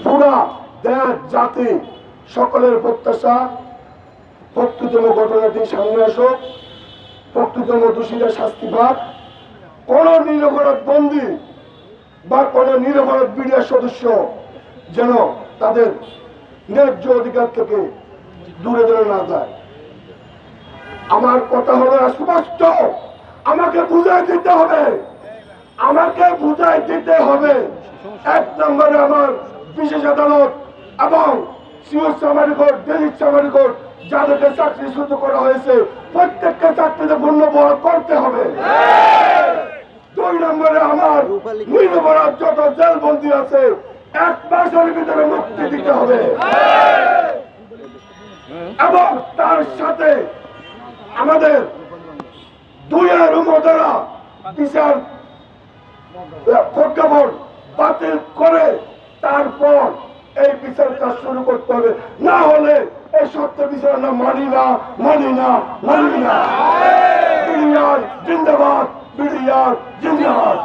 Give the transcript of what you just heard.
পুরা দেশ জাতি সকলের প্রত্যাশা প্রকৃতম ঘটনাটি সামনে আসুক, প্রকৃতম দোষীরা শাস্তি পাক, কোন নিরপরাধ বন্দী বা কোন নিরপরাধ মিডিয়ার সদস্য যেন তাদের ন্যায্য অধিকার থেকে দূরে দূরে না যায়। আমার কথা হলো স্পষ্ট, আমাকে বুঝাই দিতে হবে, আমাকে বুঝাই দিতে হবে। 1 নম্বরে আমার বিশেষ আদালত এবং CO summary court, daily summary court যাদেরকে চাকরিচ্যুত করা হয়েছে প্রত্যেককে চাকরিতে পুনর্বহাল করতে হবে। 2 নম্বরে আমার নিরপরাধ যত জেলবন্দী আছে 1 মাসের ভিতরে মুক্তি দিতে হবে এবং তার সাথে আমাদের 2 দ্বারা বিচার প্রজ্ঞাপন বাতিল করে তারপর এই বিচার কাজ শুরু করতে হবে, না হলে এই সত্য বিচার আমরা মানি না, মানি না, মানি না। বিডিআর জিন্দাবাদ, বিডিআর জিন্দাবাদ।